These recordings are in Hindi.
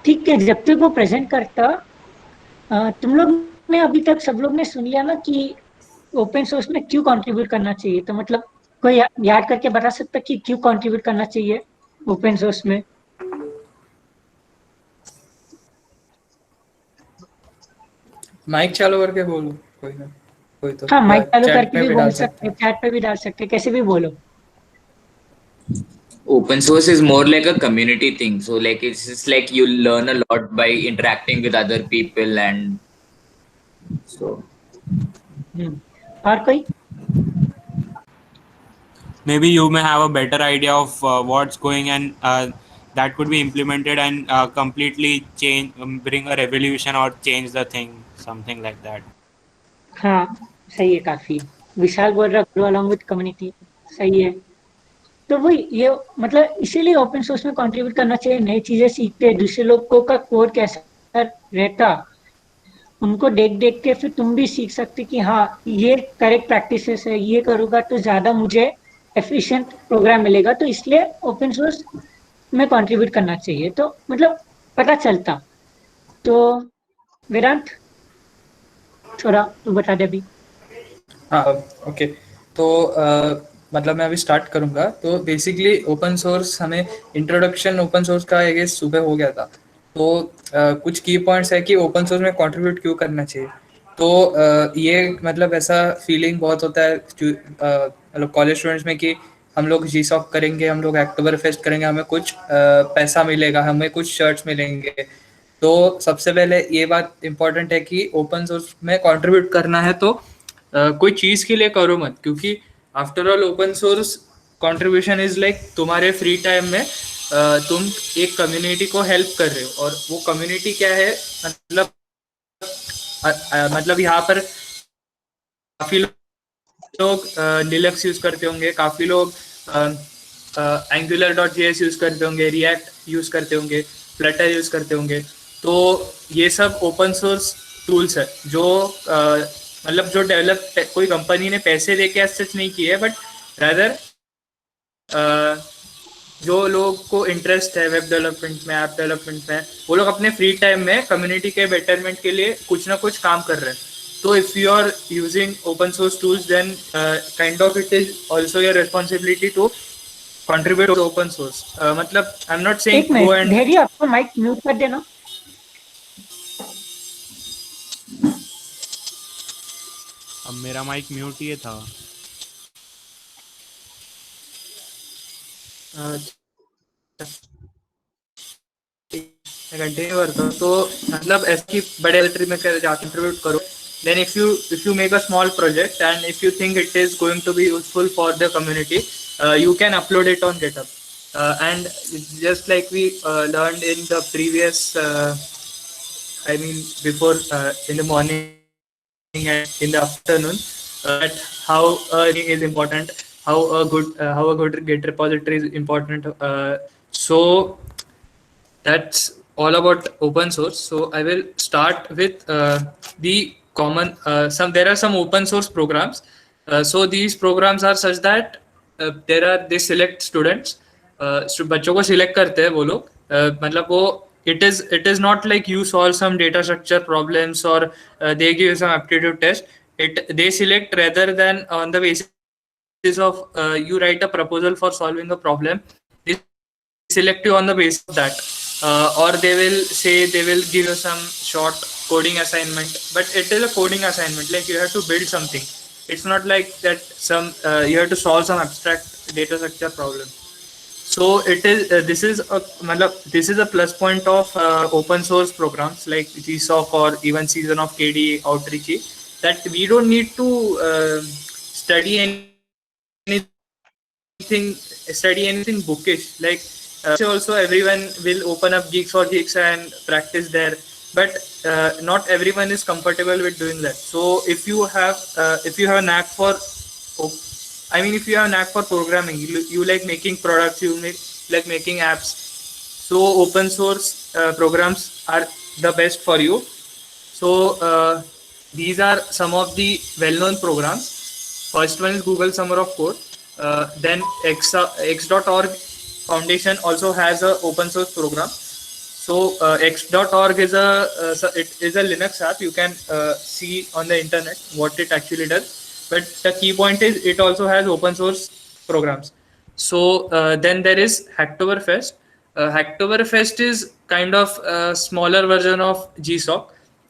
ठीक है, जब तक वो प्रेजेंट करता, तुम लोग ने अभी तक सब लोग ने सुन लिया ना कि ओपन सोर्स में क्यों कंट्रीब्यूट करना चाहिए। तो मतलब कोई याद करके बता सकता कि क्यों कंट्रीब्यूट करना चाहिए ओपन सोर्स में। माइक चालू करके बोलो, कोई ना, कोई तो, हाँ, या माइक चालू चैट करके में भी भी बोल डाल सकते सकते हो, हैं। चैट पे भी डाल सकते हो, कैसे भी बोलो। Open source is more like a community thing. So like it's just like you learn a lot by interacting with other people, and so और कोई? Maybe you may have a better idea of what's going, and that could be implemented and completely change, bring a revolution or change the thing, something like that. हाँ, सही है काफी। विशाल बोल रहा ग्रो अलॉन्ग विद कम्युनिटी, सही है। तो वही ये मतलब इसीलिए ओपन सोर्स में कंट्रीब्यूट करना चाहिए, नई चीजें सीखते हैं, दूसरे लोगों का कोड कैसा रहता, उनको देख देख के फिर तुम भी सीख सकते कि हाँ ये करेक्ट प्रैक्टिसेस है, ये करूंगा तो ज्यादा मुझे एफिशिएंट प्रोग्राम मिलेगा, तो इसलिए ओपन सोर्स में कंट्रीब्यूट करना चाहिए। तो मतलब पता चलता। तो वेदांत, थोड़ा तू बता दे अभी। हाँ, ओके। तो मतलब मैं अभी स्टार्ट करूंगा। तो बेसिकली ओपन सोर्स, हमें इंट्रोडक्शन ओपन सोर्स का आई गेस सुबह हो गया था। तो कुछ की पॉइंट्स है कि ओपन सोर्स में कंट्रीब्यूट क्यों करना चाहिए। तो ये मतलब ऐसा फीलिंग बहुत होता है मतलब कॉलेज स्टूडेंट्स में कि हम लोग जी सॉक करेंगे, हम लोग अक्टूबर फेस्ट करेंगे, हमें कुछ पैसा मिलेगा, हमें कुछ शर्ट्स मिलेंगे। तो सबसे पहले ये बात इम्पोर्टेंट है कि ओपन सोर्स में कंट्रीब्यूट करना है तो कोई चीज़ के लिए करो मत, क्योंकि after all open source contribution is like तुम्हारे फ्री टाइम में तुम एक कम्युनिटी को हेल्प कर रहे हो। और वो कम्युनिटी क्या है, मतलब यहाँ पर काफ़ी लोग लिनक्स यूज़ करते होंगे, काफ़ी लोग angular.js यूज़ करते होंगे, रिएक्ट यूज़ करते होंगे, फ्लटर यूज़ करते होंगे। तो ये सब ओपन सोर्स टूल्स है जो मतलब जो डेवलप कोई कंपनी ने पैसे दे के एज सच नहीं किए, बट रादर जो लोग को इंटरेस्ट है वेब डेवलपमेंट में, ऐप डेवलपमेंट में, वो लोग अपने फ्री टाइम में कम्युनिटी के बेटरमेंट के लिए कुछ ना कुछ काम कर रहे हैं। तो if you are using open source tools, then kind of it is also your responsibility to contribute to open source. मतलब I'm not saying एक go मिनट and धैर्य, आपको माइक म्यूट कर देना। अब मेरा माइक म्यूट ही था। कंटिन्यू करता हूँ। तो मतलब ऐसी बड़े डायरेक्टरी में जाकर कंट्रीब्यूट करो। Then if you make a small project and if you think it is going to be useful for the community, you can upload it on GitHub. And just like we learned in the previous I mean before in the morning and in the afternoon, that how is important, how a good Git repository is important. So that's all about open source. So I will start with the common some there are some open source programs. So these programs are such that they select students, बच्चों को सिलेक्ट करते हैं वो लोग। मतलब वो it is not like you solve some data structure problems or they give you some aptitude test. They select rather than on the basis of you write a proposal for solving a problem. They select you on the basis of that, or they will say they will give you some short coding assignment, but it is a coding assignment, like you have to build something. It's not like that some you have to solve some abstract data structure problem. So it is this is a plus point of open source programs like GSOC or even Season of KD, Outreachy, that we don't need to study anything bookish. Like also everyone will open up Geeks for Geeks and practice there, but not everyone is comfortable with doing that. So if you have a knack for if you have a knack for programming, you like making products, like making apps, so open source programs are the best for you. So these are some of the well-known programs. First one is Google Summer of Code. Then X.org Foundation also has a open source program. So X.org is a Linux app. You can see on the internet what it actually does. But the key point is it also has open source programs. So then there is Hacktoberfest. Hacktoberfest is kind of a smaller version of GSOC.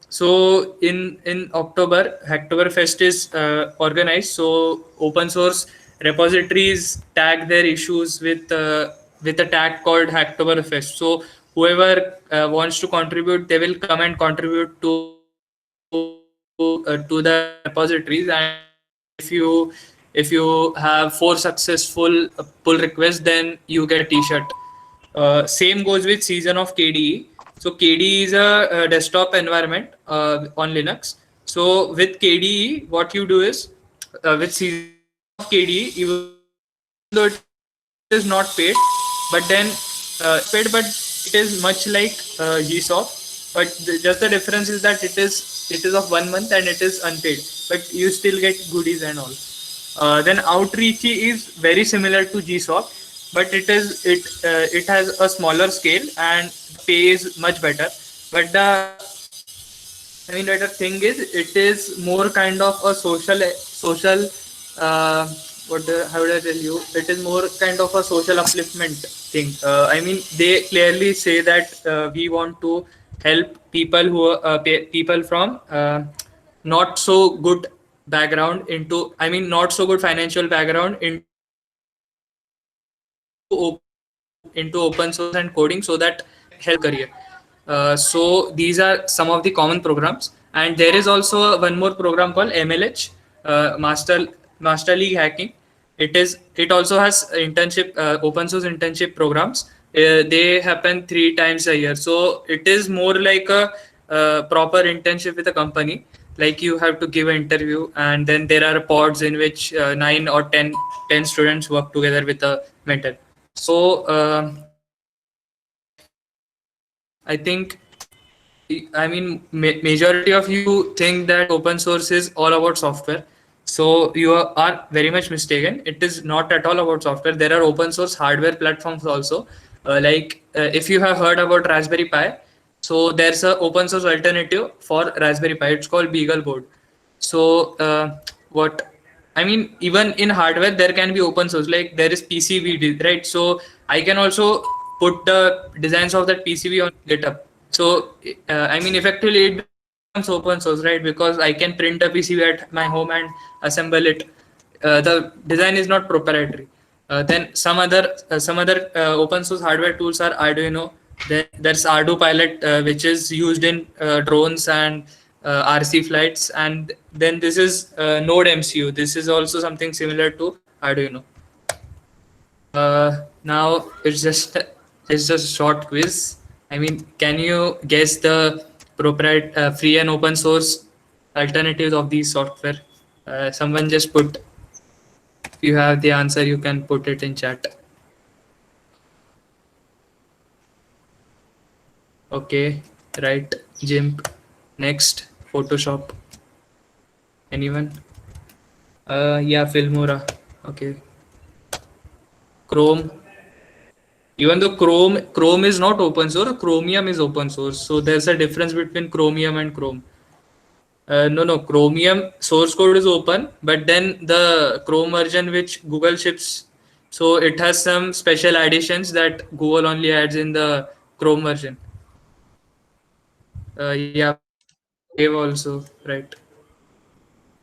So in October, Hacktoberfest is organized. So open source repositories tag their issues with a tag called Hacktoberfest. So whoever wants to contribute, they will come and contribute to the repositories. And if you have 4 successful pull requests, then you get a T-shirt. Same goes with Season of KDE. So KDE is a desktop environment on Linux. So with KDE, what you do is with Season of KDE, even though it is not paid, but then paid, but it is much like GSOC. But just the difference is that it is of 1 month and it is unpaid, but you still get goodies and all. Then Outreachy is very similar to GSOC, but it has a smaller scale and pay is much better. But the thing is, it is more kind of a social. How do I tell you? It is more kind of a social upliftment thing. They clearly say that we want to help people people from not so good background not so good financial background into open source and coding, so that help career. So these are some of the common programs, and there is also one more program called MLH, Master League Hacking. It also has internship, open source internship programs. They happen 3 times a year, so it is more like a proper internship with a company. Like you have to give an interview, and then there are pods in which 9 or 10 students work together with a mentor. So I think, majority of you think that open source is all about software. So you are very much mistaken. It is not at all about software. There are open source hardware platforms also. If you have heard about Raspberry Pi, so there's an open source alternative for Raspberry Pi. It's called BeagleBoard. So even in hardware, there can be open source. Like there is PCB, right? So I can also put the designs of that PCB on GitHub. So effectively it becomes open source, right? Because I can print a PCB at my home and assemble it. The design is not proprietary. Then some other open source hardware tools are Arduino. Then there's ArduPilot, which is used in drones and RC flights. And then this is Node MCU. This is also something similar to Arduino. Now it's just a short quiz. Can you guess the free and open source alternatives of these software? Someone just put. If you have the answer, you can put it in chat. Okay, right. GIMP. Next, Photoshop. Anyone? Yeah, Filmora. Okay. Chrome. Even though Chrome is not open source, Chromium is open source. So there's a difference between Chromium and Chrome. No, Chromium source code is open, but then the Chrome version which Google ships, so it has some special additions that Google only adds in the Chrome version. Yeah, Brave also, right?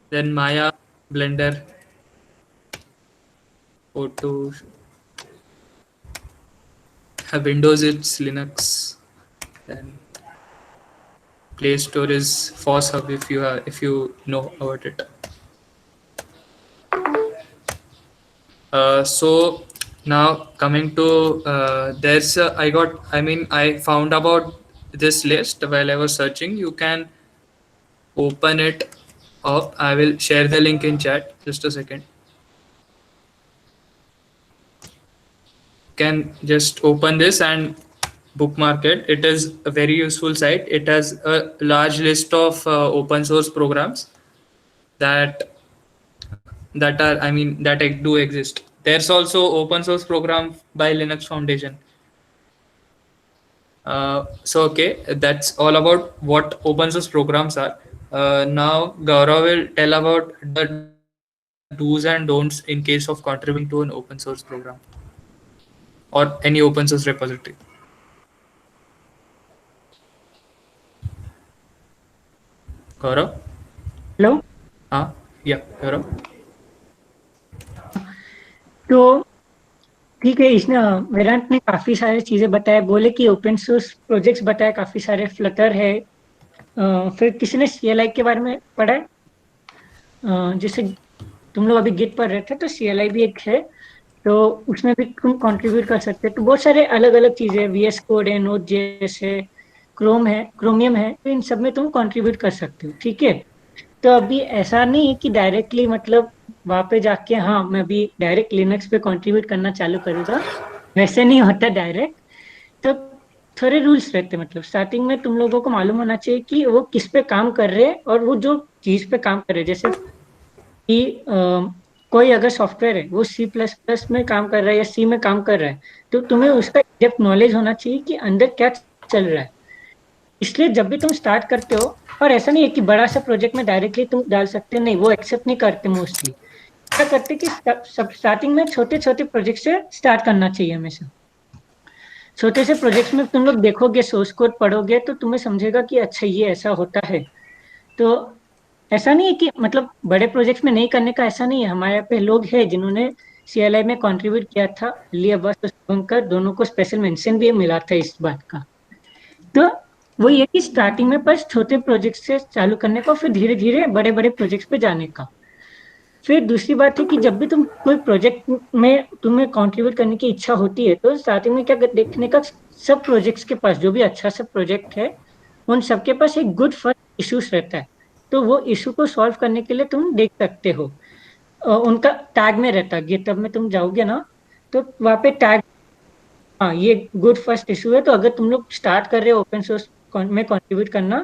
Then Maya, Blender, Photo, Windows it's Linux. Then Play Store is FossHub if you know about it. So now coming to I found about this list while I was searching. You can open it up. I will share the link in chat. Just a second. Can just open this and bookmark it. It is a very useful site. It has a large list of open source programs that do exist. There's also open source program by Linux Foundation. So okay, that's all about what open source programs are. Now Gaurav will tell about the do's and don'ts in case of contributing to an open source program or any open source repository. Gaurav? Hello. हाँ, yeah, Gaurav. तो ठीक है, इसने वेदांत ने काफी सारी चीजें बताए, बोले कि ओपन सोर्स प्रोजेक्ट्स बताए, काफी सारे फ्लटर है। फिर किसी ने CLI के बारे में पढ़ा है? जैसे तुम लोग अभी गिट पढ़ रहे थे, तो CLI भी एक है, तो उसमें भी तुम कंट्रीब्यूट कर सकते हो। तो बहुत सारे अलग अलग चीजें, VS कोड है, Node.js है, क्रोमियम है, तो इन सब में तुम कंट्रीब्यूट कर सकते हो। ठीक है, तो अभी ऐसा नहीं है कि डायरेक्टली मतलब वहां पे जाके हाँ मैं अभी डायरेक्ट लिनक्स पे कंट्रीब्यूट करना चालू करूंगा, वैसे नहीं होता डायरेक्ट। तो थोड़े रूल्स रहते हैं, मतलब स्टार्टिंग में तुम लोगों को मालूम होना चाहिए कि वो किस पे काम कर रहे हैं, और वो जो चीज पे काम कर रहे हैं, जैसे कि कोई अगर सॉफ्टवेयर है वो C++ में काम कर रहा है या C में काम कर रहा है, तो तुम्हें उसका डेप्थ नॉलेज होना चाहिए कि अंदर क्या चल रहा है। इसलिए जब भी तुम स्टार्ट करते हो, और ऐसा नहीं है कि बड़ा सा प्रोजेक्ट में डायरेक्टली तुम डाल सकते हो, नहीं, वो एक्सेप्ट नहीं करते मोस्टली। क्या करते कि सब स्टार्टिंग में छोटे छोटे प्रोजेक्ट से स्टार्ट करना चाहिए हमेशा। छोटे से प्रोजेक्ट्स में तुम लोग देखोगे, सोर्स कोड पढ़ोगे, तो तुम्हें समझेगा कि अच्छा ये ऐसा होता है। तो ऐसा नहीं है कि मतलब बड़े प्रोजेक्ट्स में नहीं करने का, ऐसा नहीं है। हमारे यहाँ पे लोग हैं जिन्होंने CLI में कंट्रीब्यूट किया था, अली अब्बास और शुभंकर, दोनों को स्पेशल मेंशन भी मिला था इस बात का। तो वो ये कि स्टार्टिंग में बस छोटे प्रोजेक्ट से चालू करने का, फिर धीरे धीरे बड़े बड़े प्रोजेक्ट्स पे जाने का। फिर दूसरी बात है कि जब भी तुम कोई प्रोजेक्ट में तुम्हें कंट्रीब्यूट करने की इच्छा होती है, तो स्टार्टिंग में क्या देखने का, सब प्रोजेक्ट्स के पास जो भी अच्छा सा प्रोजेक्ट है, उन सबके पास एक गुड फर्स्ट इश्यूज रहता है। तो वो इशू को सॉल्व करने के लिए तुम देख सकते हो, उनका टैग में रहता है। गिटहब में तुम जाओगे ना, तो वहाँ पे टैग, हाँ ये गुड फर्स्ट इशू है, तो अगर तुम लोग स्टार्ट कर रहे हो ओपन सोर्स में कंट्रीब्यूट करना,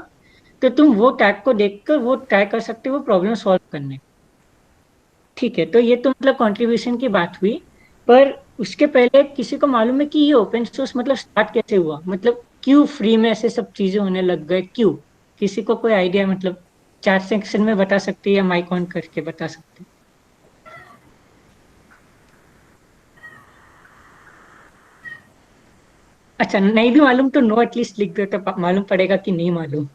तो तुम वो टैग को देखकर वो ट्राई कर सकते हो प्रॉब्लम सॉल्व करने। ठीक है, तो ये तो मतलब कंट्रीब्यूशन की बात हुई। पर उसके पहले किसी को मालूम है कि ये ओपन सोर्स मतलब स्टार्ट कैसे हुआ, मतलब क्यों फ्री में ऐसे सब चीजें होने लग गए, क्यों? किसी को कोई आइडिया, मतलब चैट सेक्शन में बता सकते हैं या माइक ऑन करके बता सकते हैं? अच्छा, नहीं भी मालूम तो नो एटलीस्ट लिख दो, तो मालूम पड़ेगा कि नहीं मालूम।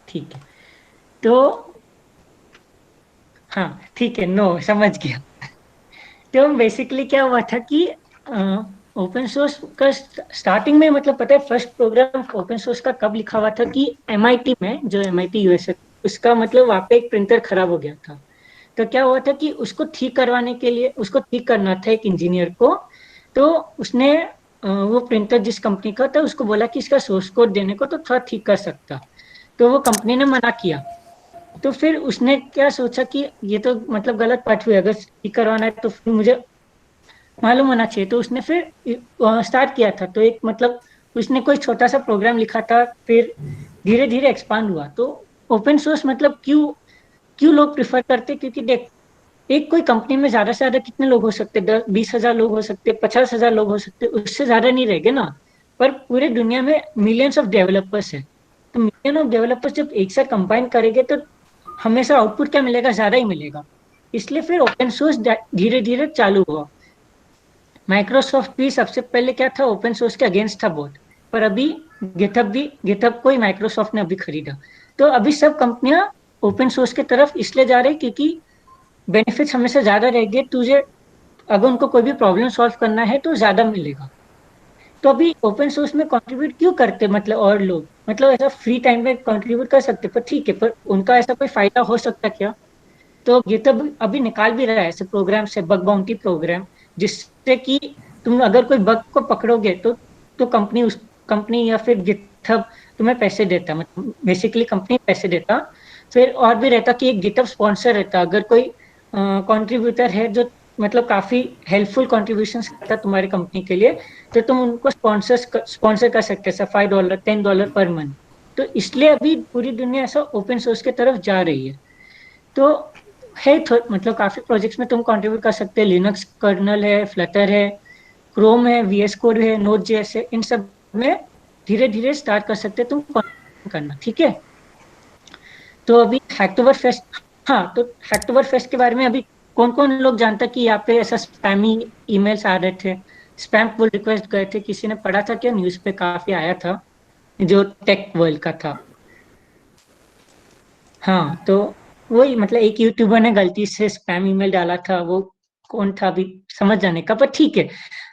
ठीक है, तो हाँ ठीक है, नो समझ गया। तो बेसिकली क्या हुआ था कि ओपन सोर्स का स्टार्टिंग में, मतलब पता है फर्स्ट प्रोग्राम ओपन सोर्स का कब लिखा हुआ था कि MIT में, जो MIT यूएसए, उसका मतलब वहाँ पे एक प्रिंटर खराब हो गया था। तो क्या हुआ था कि उसको ठीक करवाने के लिए, उसको ठीक करना था एक इंजीनियर को। तो उसने वो प्रिंटर जिस कंपनी का था उसको बोला कि इसका सोर्स कोड देने को तो थोड़ा ठीक कर सकता। तो वो कंपनी ने मना किया। तो फिर उसने क्या सोचा कि ये तो मतलब गलत बात हुई, अगर ठीक करवाना है तो फिर मुझे मालूम होना चाहिए। तो उसने फिर स्टार्ट किया था, तो एक मतलब उसने कोई छोटा सा प्रोग्राम लिखा था, फिर धीरे धीरे एक्सपांड हुआ। तो ओपन सोर्स मतलब क्यों क्यों लोग प्रिफर करते, क्योंकि देख, एक कोई कंपनी में ज्यादा से ज्यादा कितने लोग हो सकते, 10-20 हजार लोग हो सकते, 50 हजार लोग हो सकते, उससे ज्यादा नहीं रहेंगे ना। पर पूरे दुनिया में मिलियंस ऑफ डेवलपर्स है, तो मिलियन ऑफ डेवलपर्स जब एक साथ कंबाइन करेंगे, तो हमेशा आउटपुट क्या मिलेगा, ज्यादा ही मिलेगा। इसलिए फिर ओपन सोर्स धीरे धीरे चालू हुआ। माइक्रोसॉफ्ट भी सबसे पहले क्या था, ओपन सोर्स के अगेंस्ट था बहुत। पर अभी गिटहब को ही माइक्रोसॉफ्ट ने अभी खरीदा। तो अभी सब कंपनियां ओपन सोर्स की तरफ इसलिए जा रही, क्योंकि बेनिफिट्स हमेशा ज्यादा रहेंगे तुझे, अगर उनको कोई भी प्रॉब्लम सॉल्व करना है तो ज्यादा मिलेगा। तो अभी ओपन सोर्स में कंट्रीब्यूट क्यों करते, मतलब और लोग, मतलब ऐसा फ्री टाइम में कंट्रीब्यूट कर सकते, पर ठीक है, पर उनका ऐसा कोई फायदा हो सकता क्या? तो गिटहब अभी निकाल भी रहा है ऐसे प्रोग्राम से, बग बाउंटी प्रोग्राम, जिससे कि तुम अगर कोई बग को पकड़ोगे, तो कंपनी या फिर गिटहब तुम्हें पैसे देता, मतलब बेसिकली कंपनी पैसे देता। फिर और भी रहता कि एक गिटहब स्पॉन्सर रहता, अगर कोई कंट्रीब्यूटर है जो मतलब काफी हेल्पफुल कॉन्ट्रीब्यूशन करता तुम्हारी कंपनी के लिए, तो तुम उनको स्पॉन्सर कर सकते हैं, $5 $10 पर मंथ। तो इसलिए अभी पूरी दुनिया ऐसा ओपन सोर्स की तरफ जा रही है। तो है मतलब काफी प्रोजेक्ट्स में तुम कंट्रीब्यूट कर सकते हैं। लिनक्स कर्नल है, फ्लटर है, क्रोम है, वीएस कोड है, नोड जेएस है, इन सब में धीरे धीरे स्टार्ट कर सकते हैं तुम contribute करना, ठीक है। तो अभी हैक्टोबर फेस्ट, हाँ तो हैक्टोबर फेस्ट के बारे में अभी कौन कौन लोग जानता कि यहाँ पे ऐसा स्पैमी ईमेल्स आ रहे थे, स्पैम पुल रिक्वेस्ट गए थे, किसी ने पढ़ा था क्या? न्यूज पे काफी आया था, जो टेक वर्ल्ड का था। हाँ तो वही मतलब एक यूट्यूबर ने गलती से स्पैम ईमेल डाला था, वो कौन था अभी समझ जाने का, पर ठीक है।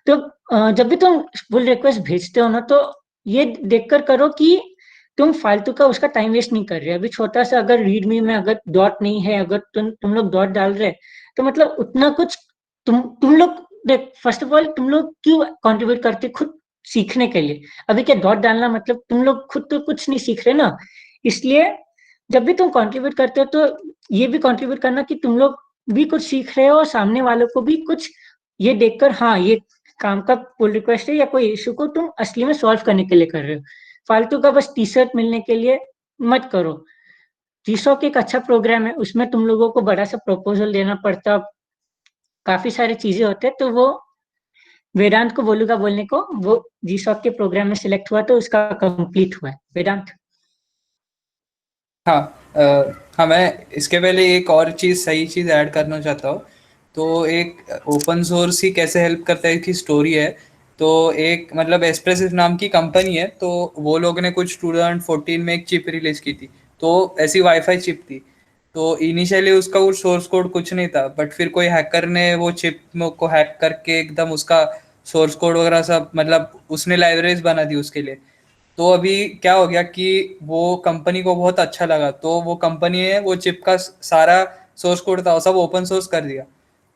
तो जब भी तुम पुल रिक्वेस्ट भेजते हो ना, तो ये देखकर करो कि तुम फालतू का उसका टाइम वेस्ट नहीं कर रहे। अभी छोटा सा अगर रीडमी में अगर डॉट नहीं है, अगर तुम लोग डॉट डाल रहे, तो मतलब उतना कुछ तुम लोग देख, फर्स्ट ऑफ ऑल तुम लोग क्यों कंट्रीब्यूट करते खुद सीखने के लिए? अभी क्या डॉट डालना मतलब तुम लोग खुद तो कुछ नहीं सीख रहे ना। इसलिए जब भी तुम कंट्रीब्यूट करते हो तो ये भी कंट्रीब्यूट करना कि तुम लोग भी कुछ सीख रहे हो, और सामने वालों को भी कुछ ये देखकर हाँ ये काम का पुल रिक्वेस्ट है या कोई इशू को तुम असली में सॉल्व करने के लिए कर रहे हो। फालतू का बस टी शर्ट मिलने के लिए मत करो। जीसॉक एक अच्छा प्रोग्राम है, उसमें तुम लोगों को बड़ा सा प्रपोजल देना पड़ता, काफी सारी चीजें होते हैं, तो वो वेदांत को बोलूंगा बोलने को, वो जीसॉक के प्रोग्राम में सिलेक्ट हुआ तो उसका कंप्लीट हुआ है। वेदांत। हाँ हाँ, मैं इसके पहले एक और चीज़, सही चीज़ ऐड करना चाहता हूँ। तो एक ओपन सोर्स ही कैसे हेल्प करता है की स्टोरी है। तो एक मतलब एस्प्रेसिव नाम की कंपनी है, तो वो लोग ने कुछ 2014 में एक चिप रिलीज की थी। तो ऐसी वाईफाई चिप थी। तो इनिशियली उसका कुछ सोर्स कोड कुछ नहीं था, बट फिर कोई हैकर ने वो चिप को हैक करके एकदम उसका सोर्स कोड वगैरह सब, मतलब उसने लाइब्रेरीज बना दी उसके लिए। तो अभी क्या हो गया कि वो कंपनी को बहुत अच्छा लगा, तो वो कंपनी ने वो चिप का सारा सोर्स कोड था वो सब ओपन सोर्स कर दिया।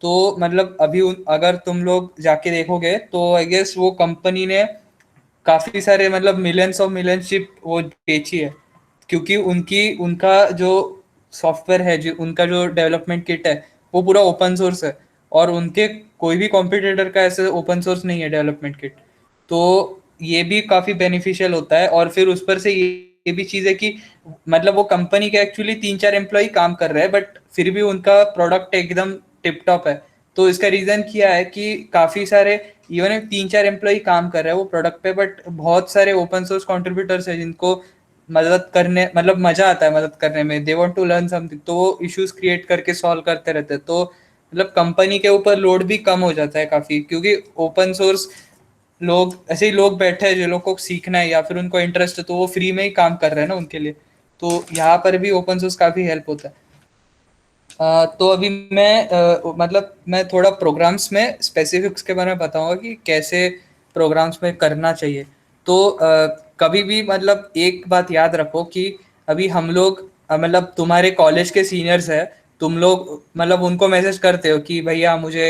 तो मतलब अभी अगर तुम लोग जाके देखोगे तो आई गेस वो कंपनी ने काफी सारे मतलब मिलियंस ऑफ मिलियन चिप वो बेची है, क्योंकि उनकी उनका जो सॉफ्टवेयर है, जो उनका जो डेवलपमेंट किट है, वो पूरा ओपन सोर्स है। और उनके कोई भी कॉम्पिटिटर का ऐसे ओपन सोर्स नहीं है डेवलपमेंट किट। तो ये भी काफी बेनिफिशियल होता है। और फिर उस पर से ये भी चीज है कि मतलब वो कंपनी के एक्चुअली 3-4 एम्प्लॉय काम कर रहे हैं, बट फिर भी उनका प्रोडक्ट एकदम टिप टॉप है। तो इसका रीजन क्या है कि काफी सारे, इवन 3-4 एम्प्लॉय काम कर रहे हैं वो प्रोडक्ट पे, बट बहुत सारे ओपन सोर्स कंट्रीब्यूटर्स है जिनको मदद करने, मतलब मजा आता है मदद करने में, they want to learn something, तो वो इश्यूज क्रिएट करके सॉल्व करते रहते हैं। तो मतलब कंपनी के ऊपर लोड भी कम हो जाता है काफी, क्योंकि ओपन सोर्स लोग ऐसे ही लोग बैठे हैं जो लोग को सीखना है या फिर उनको इंटरेस्ट है, तो वो फ्री में ही काम कर रहे हैं ना उनके लिए। तो यहाँ पर भी ओपन सोर्स काफी हेल्प होता है। तो अभी मैं मतलब मैं थोड़ा प्रोग्राम्स में स्पेसिफिक्स के बारे में बताऊंगा कि कैसे प्रोग्राम्स में करना चाहिए। तो कभी भी मतलब एक बात याद रखो कि अभी हम लोग मतलब तुम्हारे कॉलेज के सीनियर्स है, तुम लोग मतलब उनको मैसेज करते हो कि भैया मुझे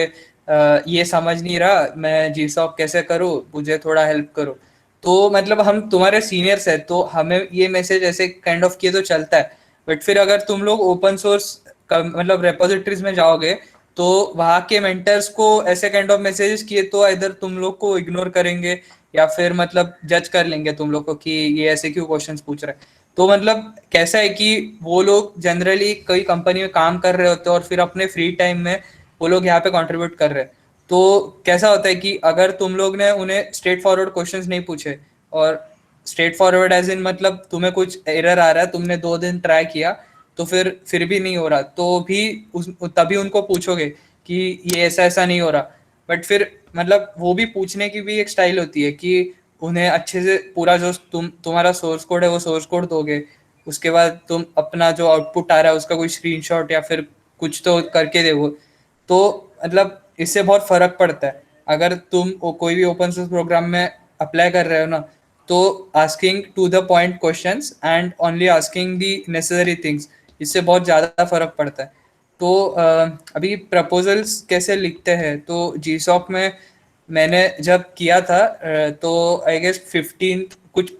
ये समझ नहीं रहा, मैं जीसॉक कैसे करूँ, मुझे थोड़ा हेल्प करो। तो मतलब हम तुम्हारे सीनियर्स है, तो हमें ये मैसेज ऐसे काइंड ऑफ किए तो चलता है। बट फिर अगर तुम लोग ओपन सोर्स मतलब रेपोजिटरीज में जाओगे, तो वहाँ के मेंटर्स को ऐसे काइंड ऑफ मैसेजेस किए तो इधर तुम लोग को इग्नोर करेंगे या फिर मतलब जज कर लेंगे तुम लोग को कि ये ऐसे क्यों क्वेश्चंस पूछ रहे हैं। तो मतलब कैसा है कि वो लोग जनरली कई कंपनी में काम कर रहे होते हैं और फिर अपने फ्री टाइम में वो लोग यहाँ पे कंट्रीब्यूट कर रहे हैं। तो कैसा होता है कि अगर तुम लोग ने उन्हें स्ट्रेट फॉरवर्ड क्वेश्चंस नहीं पूछे, और स्ट्रेट फॉरवर्ड एज इन मतलब तुम्हें कुछ एरर आ रहा है, तुमने 2 दिन ट्राई किया तो फिर भी नहीं हो रहा, तो भी तभी उनको पूछोगे कि ये ऐसा ऐसा नहीं हो रहा। बट फिर मतलब वो भी पूछने की भी एक स्टाइल होती है कि उन्हें अच्छे से पूरा जो तुम्हारा सोर्स कोड है वो सोर्स कोड दोगे, उसके बाद तुम अपना जो आउटपुट आ रहा है उसका कोई स्क्रीनशॉट या फिर कुछ तो करके देखो। तो मतलब इससे बहुत फर्क पड़ता है। अगर तुम कोई भी ओपन सोर्स प्रोग्राम में अप्लाई कर रहे हो ना, तो asking to the point questions and only asking the necessary things, इससे बहुत ज़्यादा फर्क पड़ता है। तो अभी प्रपोजल्स कैसे लिखते हैं, तो जीसॉक में मैंने जब किया था तो आई गेस 15 कुछ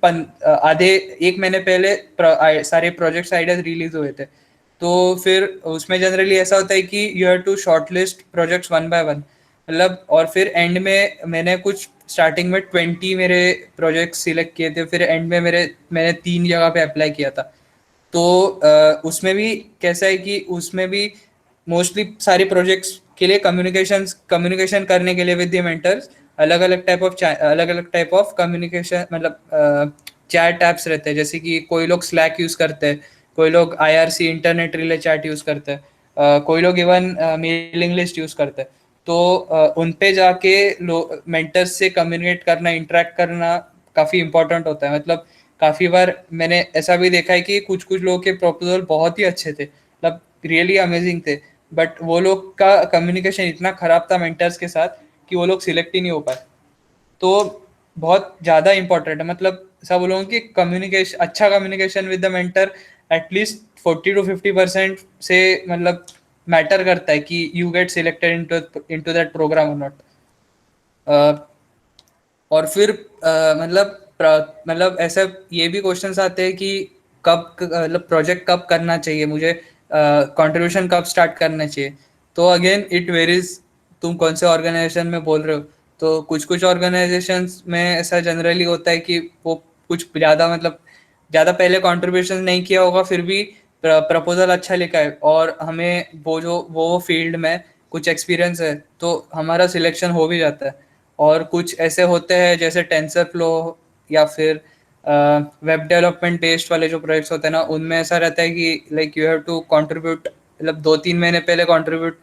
आधे 1 महीने पहले सारे प्रोजेक्ट्स आइडियाज रिलीज हुए थे। तो फिर उसमें जनरली ऐसा होता है कि you have to shortlist projects 1 by 1, मतलब और फिर एंड में मैंने कुछ स्टार्टिंग में 20 मेरे प्रोजेक्ट सिलेक्ट किए थे, फिर एंड में मैंने 3 जगह पे अप्लाई किया था। तो उसमें भी कैसा है कि उसमें भी मोस्टली सारे प्रोजेक्ट्स के लिए कम्युनिकेशन करने के लिए विद द मेंटर्स अलग अलग टाइप ऑफ कम्युनिकेशन मतलब चैट ऐप्स रहते हैं, जैसे कि कोई लोग स्लैक यूज करते हैं, कोई लोग IRC internet relay chat use करते हैं, कोई लोग इवन मेलिंग लिस्ट यूज करते हैं। तो उन पे जाके मेंटर्स से कम्युनिकेट करना, इंटरेक्ट करना काफ़ी इंपॉर्टेंट होता है। मतलब काफ़ी बार मैंने ऐसा भी देखा है कि कुछ कुछ लोगों के प्रपोजल बहुत ही अच्छे थे, मतलब रियली अमेजिंग थे, बट वो लोग का कम्युनिकेशन इतना खराब था मेंटर्स के साथ कि वो लोग सिलेक्ट ही नहीं हो पाए। तो बहुत ज़्यादा इंपॉर्टेंट है, मतलब सब लोगों की अच्छा communication with the mentor at least 40 to 50% से मतलब मैटर करता है कि you get selected into that program और नॉट। और फिर मतलब ऐसा ये भी क्वेश्चंस आते हैं कि कब मतलब प्रोजेक्ट कब करना चाहिए, मुझे कंट्रीब्यूशन कब स्टार्ट करना चाहिए। तो अगेन इट वेरीज, तुम कौन से ऑर्गेनाइजेशन में बोल रहे हो। तो कुछ ऑर्गेनाइजेशंस में ऐसा जनरली होता है कि वो कुछ ज़्यादा पहले कंट्रीब्यूशन नहीं किया होगा, फिर भी प्रपोजल अच्छा लिखा है और हमें वो फील्ड में कुछ एक्सपीरियंस है, तो हमारा सिलेक्शन हो भी जाता है। और कुछ ऐसे होते हैं जैसे टेंसर फ्लो या फिर वेब डेवलपमेंट बेस्ड वाले जो प्रोजेक्ट्स होते हैं ना, उनमें ऐसा रहता है कि like you have to contribute, मतलब 2-3 महीने पहले कंट्रीब्यूट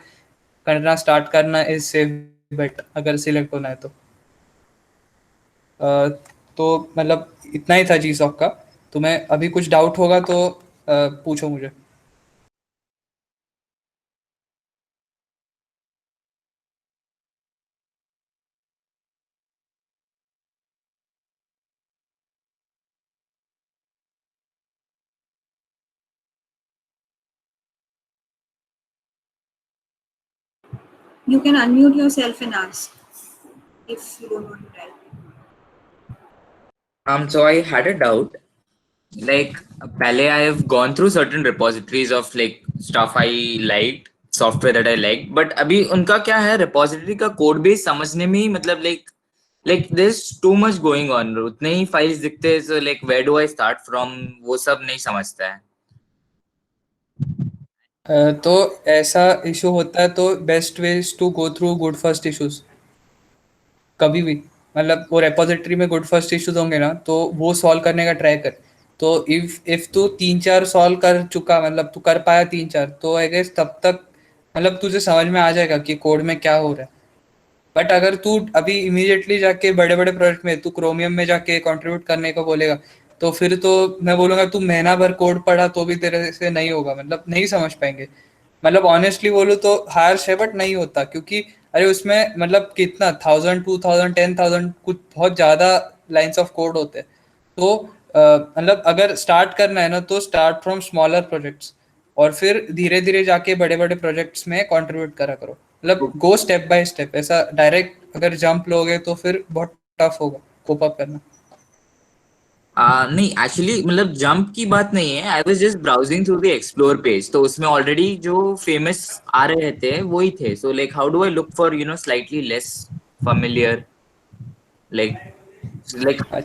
करना स्टार्ट करना इज सेफ बेट अगर सिलेक्ट होना है तो। तो मतलब इतना ही था GSOC का। तुम्हें अभी कुछ डाउट होगा तो पूछो मुझे। You can unmute yourself and ask if you don't want to type. So I had a doubt. Like, पहले I have gone through certain repositories of like stuff I liked, software that I liked, but अभी उनका क्या है, repository का code base समझने में ही मतलब like there's too much going on, उतने ही files दिखते हैं, so like where do I start from, वो सब नहीं समझता है। तो ऐसा इशू होता है तो best way is to go through good first issues. कभी भी मतलब वो रेपोजिटरी में गुड फर्स्ट इश्यूज होंगे ना, तो वो सॉल्व करने का ट्राई कर। तो इफ तू 3-4 सॉल्व कर चुका, मतलब तू कर पाया 3-4, तो आई गेस तब तक मतलब तुझे समझ में आ जाएगा कि कोड में क्या हो रहा है। बट अगर तू अभी इमीडिएटली जाके बड़े बड़े प्रोजेक्ट में तू क्रोमियम में जाके कंट्रीब्यूट करने को बोलेगा, तो फिर तो मैं बोलूँगा तू महीना भर कोड पढ़ा तो भी तेरे से नहीं होगा, मतलब नहीं समझ पाएंगे। मतलब ऑनेस्टली बोलूँ तो हार्श है बट नहीं होता, क्योंकि अरे उसमें मतलब कितना 1000, 2000, 10,000 कुछ बहुत ज़्यादा लाइन्स ऑफ कोड होते हैं। तो मतलब अगर स्टार्ट करना है ना, तो स्टार्ट फ्रॉम स्मॉलर प्रोजेक्ट्स और फिर धीरे धीरे जाके बड़े बड़े प्रोजेक्ट्स में कंट्रीब्यूट करा करो। मतलब गो स्टेप बाय स्टेप, ऐसा डायरेक्ट अगर जंप लोगे तो फिर बहुत टफ होगा कोप अप करना। नहीं एक्चुअली मतलब जंप की बात नहीं है, I was just browsing through the explore page, तो उसमें ऑलरेडी जो फेमस आ रहे थे वही थे। So like how do I look for slightly less familiar like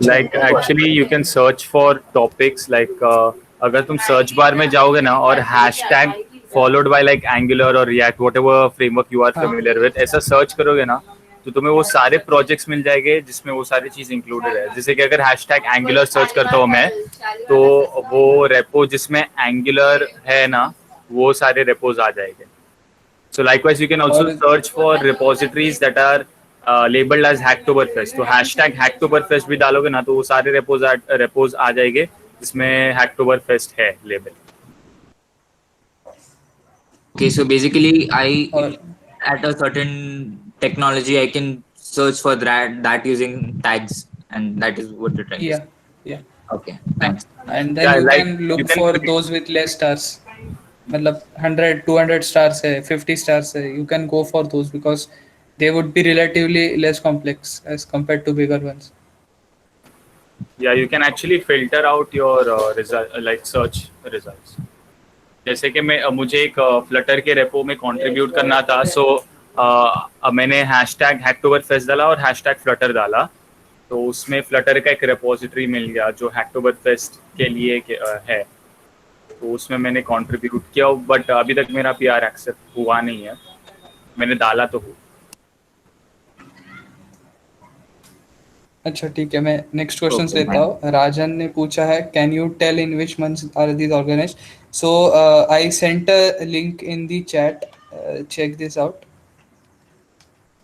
like actually you can search for topics like अगर तुम सर्च बार में जाओगे ना और hashtag followed by like Angular और React whatever framework you are familiar with, ऐसा सर्च करोगे ना तो तुम्हें वो सारे प्रोजेक्ट्स मिल जाएंगे जिसमें वो सारी चीज इंक्लूडेड है। जैसे कि अगर हैशटैग एंगुलर सर्च करता हूँ मैं, तो वो रेपो जिसमें एंगुलर है ना, वो सारे रेपोज आ जाएंगे। So likewise, you can also search for repositories that are labeled as Hacktoberfest. तो hashtag Hacktoberfest भी डालोगे ना, तो वो सारे रेपोज आ जाएंगे जिसमें Hacktoberfest है label. okay, so basically at a certain technology I can search for that using tags, and that is what you're trying to say. Yeah. Okay, thanks. And then you can look for those with less stars, मतलब 100-200 stars है, 50 stars है, you can go for those because they would be relatively less complex as compared to bigger ones. Yeah, you can actually filter out your like search results. जैसे कि मुझे एक फ्लटर के रेपो में कंट्रीब्यूट करना था, सो मैंने हैशटैग हैकटोबरफेस्ट डाला और हैशटैग फ्लटर डाला, तो उसमें फ्लटर का एक रेपोजिटरी मिल गया जो हैकटोबरफेस्ट के लिए है। तो उसमें मैंने कंट्रीब्यूट किया, बट अभी तक मेरा PR एक्सेप्ट हुआ नहीं है। मैंने डाला तो हूँ। अच्छा ठीक है, मैं नेक्स्ट क्वेश्चन Okay, लेता हूँ। राजन ने पूछा है, can you tell in which months are these organised? So I sent a link in the chat, check this out.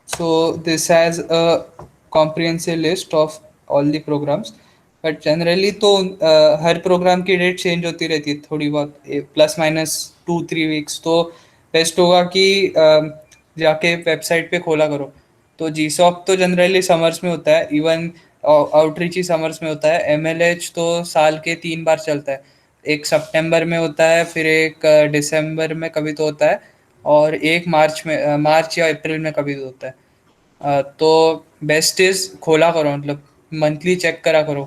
So this has a comprehensive list of all the programs, but generally तो हर प्रोग्राम की डेट चेंज होती रहती है थोड़ी बहुत, प्लस माइनस 2-3 वीक्स। तो बेस्ट होगा कि जाके वेबसाइट पे खोला करो। तो GSOC तो जनरली समर्स में होता है, इवन आउटरीच ही समर्स में होता है। MLH तो साल के 3 बार चलता है, एक सितंबर में होता है, फिर एक दिसंबर में कभी तो होता है, और एक मार्च में, मार्च या अप्रैल में कभी तो होता है। तो बेस्ट इज खोला करो, मतलब मंथली चेक करा करो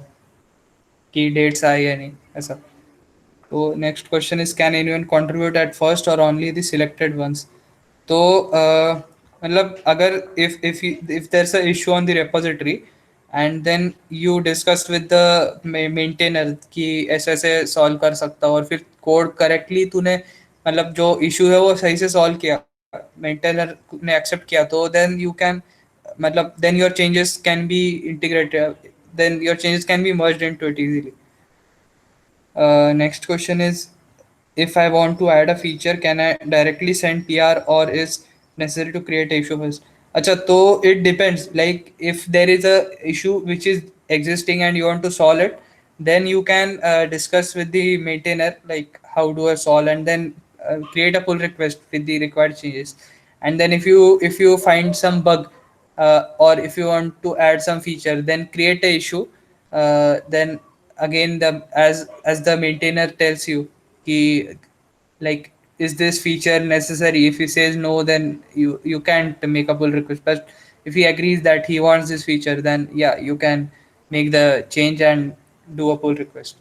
कि डेट्स आए या नहीं, ऐसा। तो next question is, can anyone contribute at first और ओनली द सिलेक्टेड वंस? तो मतलब अगर if there's a issue on the repository and then you discussed with the maintainer कि ऐसे ऐसे सॉल्व कर सकता हो, और फिर कोड करेक्टली तूने मतलब जो इशू है वो सही से सॉल्व किया, मेंटेनर ने एक्सेप्ट किया, तो देन यू कैन मतलब then your changes can be integrated, then your changes can be merged into it easily. Next question is, if I want to add a feature, can I directly send PR or is necessary to create a issue first? Acha, so it depends. Like if there is a issue which is existing and you want to solve it, then you can discuss with the maintainer like how do I solve, and then create a pull request with the required changes. And then if you find some bug, or if you want to add some feature, then create a issue. Then again, the as the maintainer tells you ki, like, is this feature necessary? If he says no, then you can't make a pull request. But if he agrees that he wants this feature, then yeah, you can make the change and do a pull request.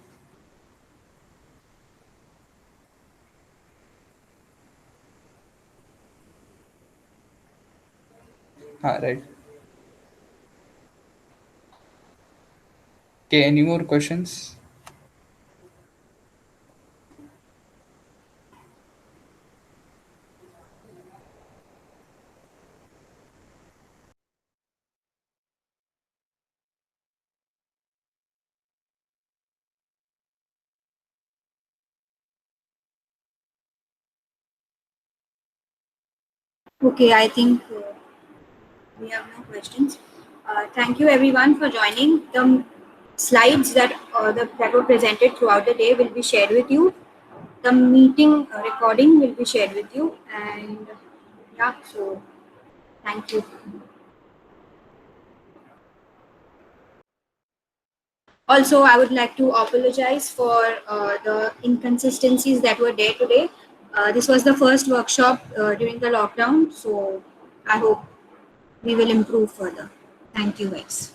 Right. Okay, any more questions? Okay, I think we have no questions. Thank you everyone for joining. The slides that were presented throughout the day will be shared with you. The meeting recording will be shared with you, and yeah, so thank you. Also, I would like to apologize for the inconsistencies that were there today. This was the first workshop during the lockdown, so I hope we will improve further. Thank you guys.